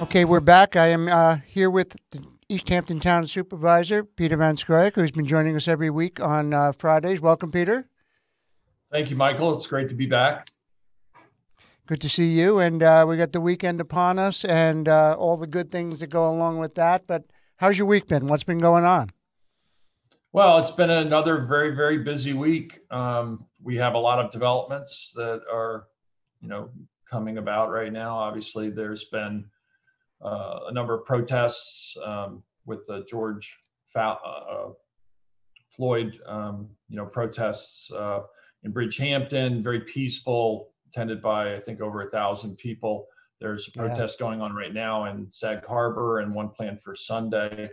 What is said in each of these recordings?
Okay, we're back. I am here with the East Hampton Town Supervisor, Peter Van Scoyoc, who's been joining us every week on Fridays. Welcome, Peter. Thank you, Michael. It's great to be back. Good to see you. And we got the weekend upon us and all the good things that go along with that. But how's your week been? What's been going on? Well, it's been another very, very busy week. We have a lot of developments that are, coming about right now. Obviously, there's been a number of protests with the George Floyd, protests in Bridgehampton, very peaceful, attended by, I think, over 1,000 people. There's a Yeah. protest going on right now in Sag Harbor and one planned for Sunday.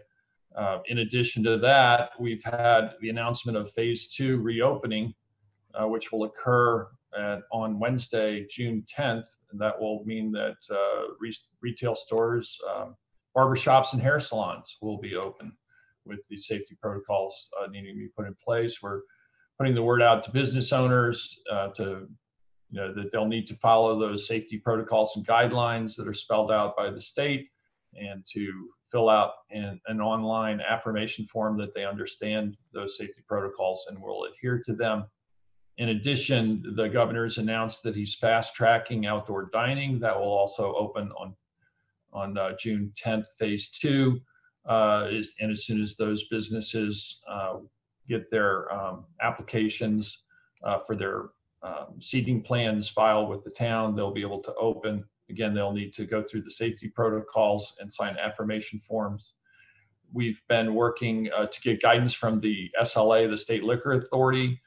In addition to that, we've had the announcement of phase 2 reopening, which will occur on Wednesday, June 10th. And that will mean that retail stores, barbershops, and hair salons will be open with the safety protocols needing to be put in place. We're putting the word out to business owners that they'll need to follow those safety protocols and guidelines that are spelled out by the state, and to fill out an online affirmation form that they understand those safety protocols and will adhere to them. In addition, the governor's announced that he's fast tracking outdoor dining. That will also open on June 10th, phase 2. And as soon as those businesses get their applications for their seating plans filed with the town, they'll be able to open. Again, they'll need to go through the safety protocols and sign affirmation forms. We've been working to get guidance from the SLA, the State Liquor Authority,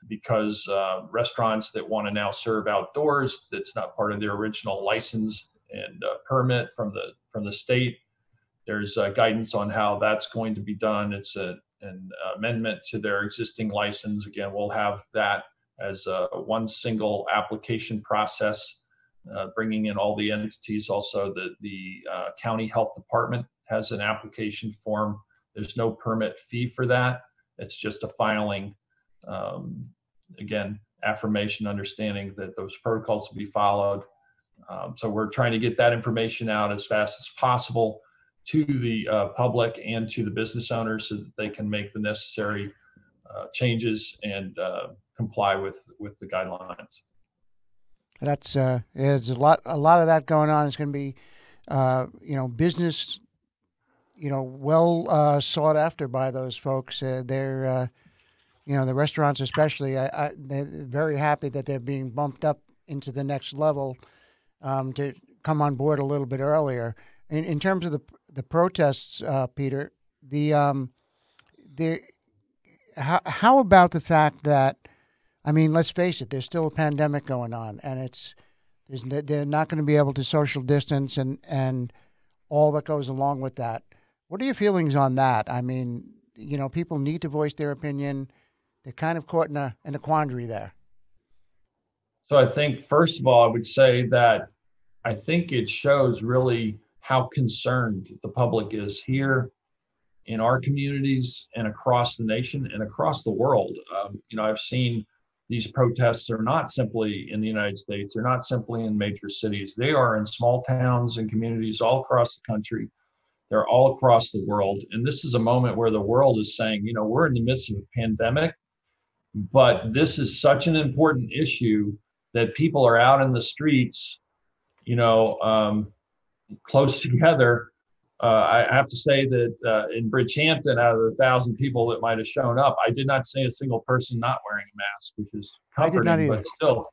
because restaurants that want to now serve outdoors, that's not part of their original license and permit from the state. There's guidance on how that's going to be done. It's an amendment to their existing license. Again, we'll have that as one single application process, bringing in all the entities. Also, the county health department has an application form. There's no permit fee for that. It's just a filing. Again, affirmation, understanding that those protocols will be followed. So we're trying to get that information out as fast as possible to the public and to the business owners so that they can make the necessary changes and comply with the guidelines. That's there's a lot of that going on. It's going to be business well sought after by those folks. They're the restaurants especially. They're very happy that they're being bumped up into the next level to come on board a little bit earlier. In terms of the protests, Peter, how about the fact that, I mean, let's face it, there's still a pandemic going on, and they're not going to be able to social distance and all that goes along with that. What are your feelings on that? I mean, people need to voice their opinion. They're kind of caught in a quandary there. So I think, first of all, I would say that I think it shows really how concerned the public is here in our communities and across the nation and across the world. I've seen these protests are not simply in the United States. They're not simply in major cities. They are in small towns and communities all across the country. They're all across the world. And this is a moment where the world is saying, we're in the midst of a pandemic, but this is such an important issue that people are out in the streets, close together. I have to say that in Bridgehampton, out of the 1,000 people that might have shown up, I did not see a single person not wearing a mask, which is comforting. I did not either.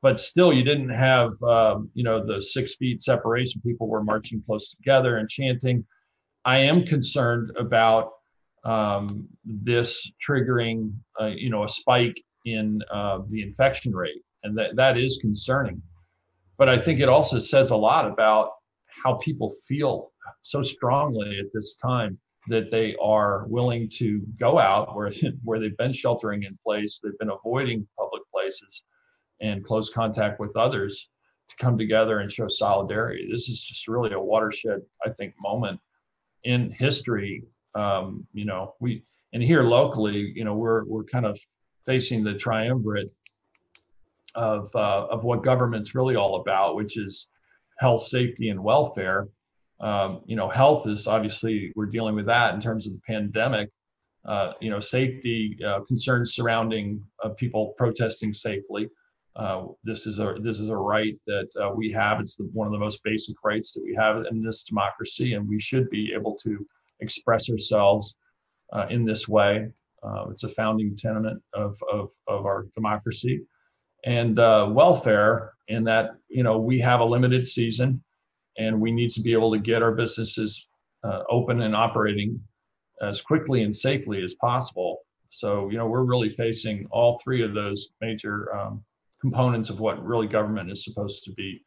But still, you didn't have the 6 feet separation. People were marching close together and chanting. I am concerned about this triggering a spike in the infection rate, and that is concerning. But I think it also says a lot about how people feel so strongly at this time that they are willing to go out where they've been sheltering in place, they've been avoiding public places and close contact with others, to come together and show solidarity. This is just really a watershed, I think, moment in history. And here locally, we're kind of facing the triumvirate of what government's really all about, which is health, safety, and welfare. Health is obviously, we're dealing with that in terms of the pandemic. Safety concerns surrounding people protesting safely. This is a right that we have. It's one of the most basic rights that we have in this democracy, and we should be able to express ourselves in this way. It's a founding tenet of our democracy. And welfare, in that we have a limited season, and we need to be able to get our businesses open and operating as quickly and safely as possible. So we're really facing all three of those major components of what really government is supposed to be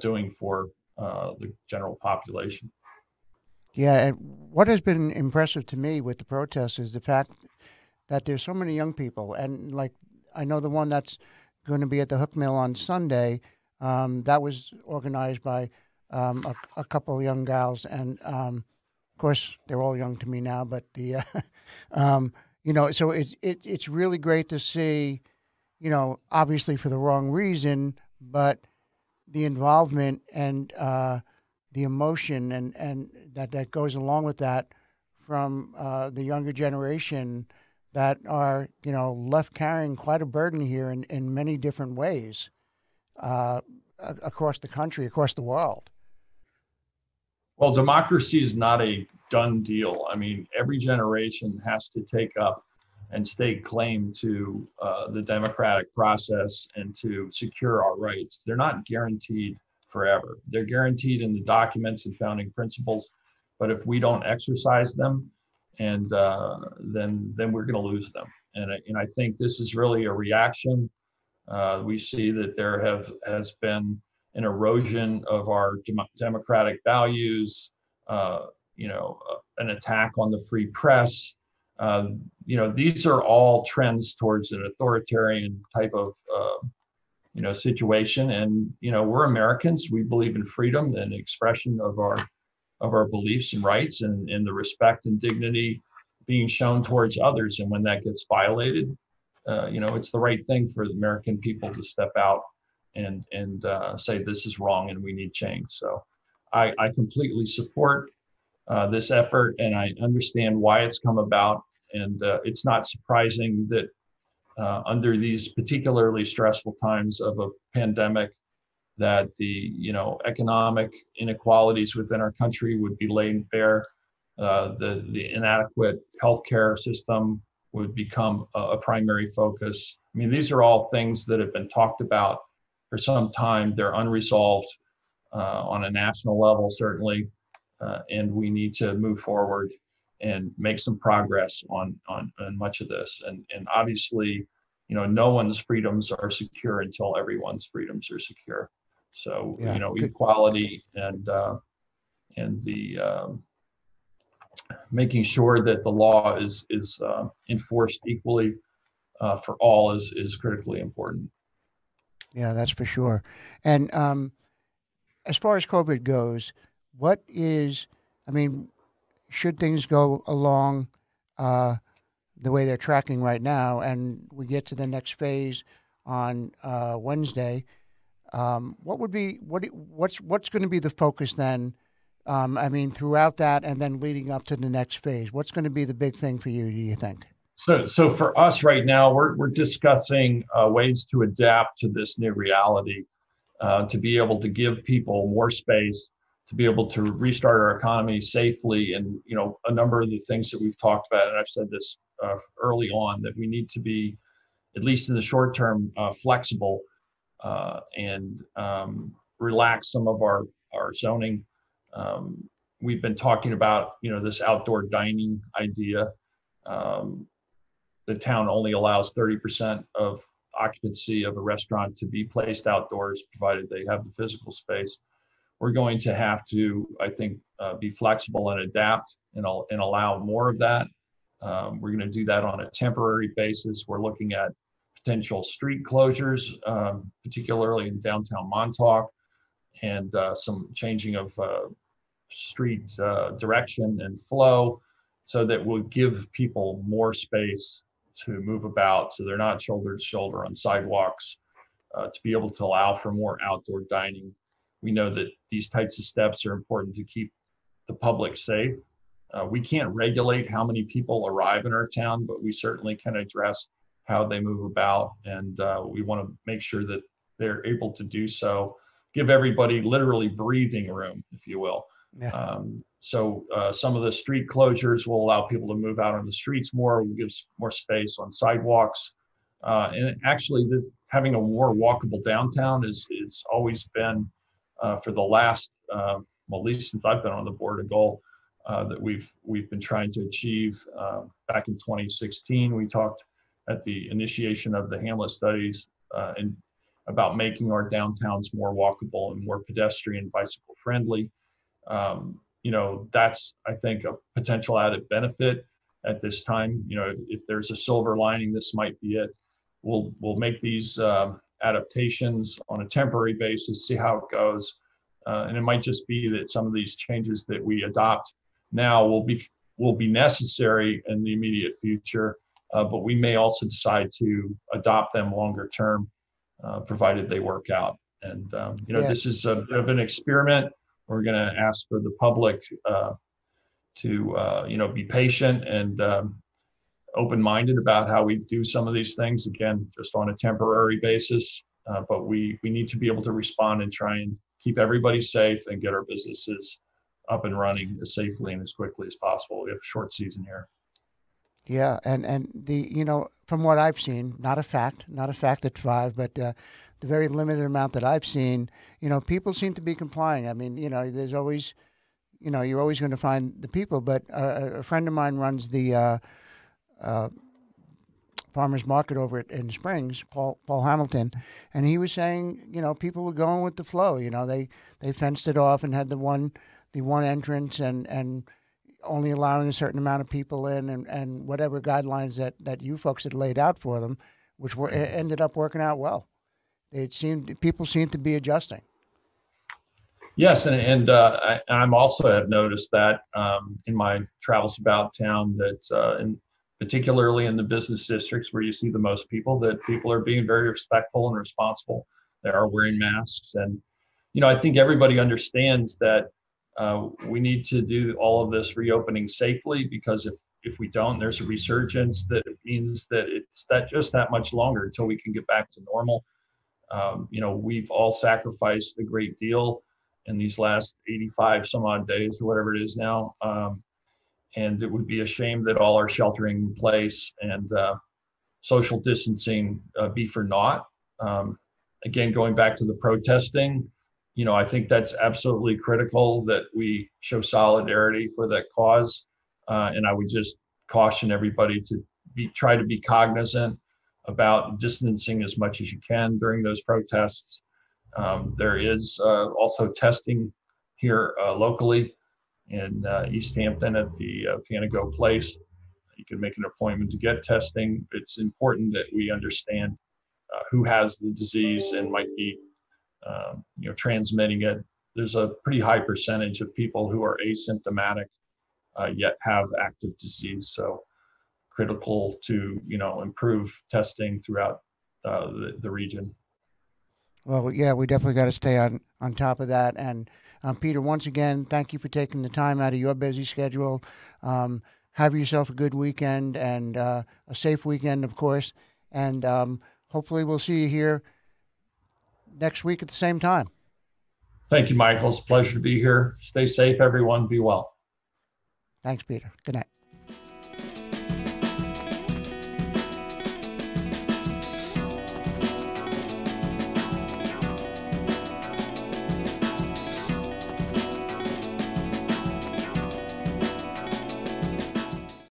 doing for the general population. Yeah, and what has been impressive to me with the protests is the fact that there's so many young people, and like I know the one that's going to be at the Hook Mill on Sunday. That was organized by a couple of young gals, and of course they're all young to me now. But so it's really great to see, obviously for the wrong reason, but the involvement and the emotion and that goes along with that from the younger generation that are left carrying quite a burden here in many different ways across the country, across the world. Well, democracy is not a done deal. I mean, every generation has to take up and stake claim to the democratic process and to secure our rights. They're not guaranteed forever. They're guaranteed in the documents and founding principles, but if we don't exercise them, and then we're going to lose them. And I think this is really a reaction. We see that there has been an erosion of our democratic values, an attack on the free press. These are all trends towards an authoritarian type of situation. And we're Americans. We believe in freedom and expression of our beliefs and rights, and the respect and dignity being shown towards others. And when that gets violated, it's the right thing for the American people to step out and say this is wrong and we need change. So I completely support this effort, and I understand why it's come about. And it's not surprising that under these particularly stressful times of a pandemic, that the economic inequalities within our country would be laid bare. The inadequate healthcare system would become a primary focus. I mean, these are all things that have been talked about for some time. They're unresolved on a national level, certainly, and we need to move forward and make some progress on much of this. And obviously, no one's freedoms are secure until everyone's freedoms are secure. So, Yeah, equality and the making sure that the law is enforced equally for all is critically important. yeah, that's for sure. And as far as COVID goes, I mean, should things go along the way they're tracking right now, and we get to the next phase on Wednesday, what's going to be the focus then? I mean, throughout that, and then leading up to the next phase, what's going to be the big thing for you? Do you think? So for us right now, we're discussing ways to adapt to this new reality, to be able to give people more space, to be able to restart our economy safely, and a number of the things that we've talked about. And I've said this early on, that we need to be, at least in the short term, flexible and relax some of our zoning. We've been talking about this outdoor dining idea. The town only allows 30% of occupancy of a restaurant to be placed outdoors, provided they have the physical space. We're going to have to, I think, be flexible and adapt and allow more of that. We're going to do that on a temporary basis. We're looking at potential street closures, particularly in downtown Montauk, and some changing of street direction and flow, so that we'll give people more space to move about, so they're not shoulder to shoulder on sidewalks, to be able to allow for more outdoor dining. We know that these types of steps are important to keep the public safe. We can't regulate how many people arrive in our town, but we certainly can address how they move about. And we want to make sure that they're able to do so, give everybody literally breathing room, if you will. Yeah. So some of the street closures will allow people to move out on the streets more, will give more space on sidewalks. And actually, having a more walkable downtown is always been, for the last, well, at least since I've been on the board, a goal that we've been trying to achieve. Back in 2016, we talked at the initiation of the Hamlet studies and about making our downtowns more walkable and more pedestrian, bicycle friendly. That's, I think, a potential added benefit at this time. If there's a silver lining, this might be it. We'll make these adaptations on a temporary basis, see how it goes. And it might just be that some of these changes that we adopt now will be necessary in the immediate future, but we may also decide to adopt them longer term, provided they work out. And this is a bit of an experiment. We're going to ask for the public to be patient and open-minded about how we do some of these things. Again, just on a temporary basis, but we need to be able to respond and try and keep everybody safe and get our businesses up and running as safely and as quickly as possible. We have a short season here. Yeah, and from what I've seen, not a fact at 5, but the very limited amount that I've seen, people seem to be complying. I mean, there's always, you're always going to find the people. But a friend of mine runs the farmers market over in Springs, Paul Hamilton, and he was saying, people were going with the flow. They fenced it off and had the one entrance and only allowing a certain amount of people in, and whatever guidelines that you folks had laid out for them, which ended up working out well. People seemed to be adjusting. Yes, and I'm also have noticed that in my travels about town that particularly in the business districts where you see the most people, that people are being very respectful and responsible. They are wearing masks, and I think everybody understands that we need to do all of this reopening safely, because if we don't, there's a resurgence that it means that it's just that much longer until we can get back to normal. We've all sacrificed a great deal in these last 85 some odd days or whatever it is now. And it would be a shame that all our sheltering in place and social distancing be for naught. Again, going back to the protesting, I think that's absolutely critical that we show solidarity for that cause. And I would just caution everybody to try to be cognizant about distancing as much as you can during those protests. There is also testing here locally in East Hampton at the Panago Place. You can make an appointment to get testing. It's important that we understand who has the disease and might be transmitting it. There's a pretty high percentage of people who are asymptomatic yet have active disease. So critical to improve testing throughout the region. Well, yeah, we definitely got to stay on top of that. And Peter, once again, thank you for taking the time out of your busy schedule. Have yourself a good weekend and a safe weekend, of course. And hopefully we'll see you here next week at the same time. Thank you, Michael. It's a pleasure to be here. Stay safe, everyone. Be well. Thanks, Peter. Good night.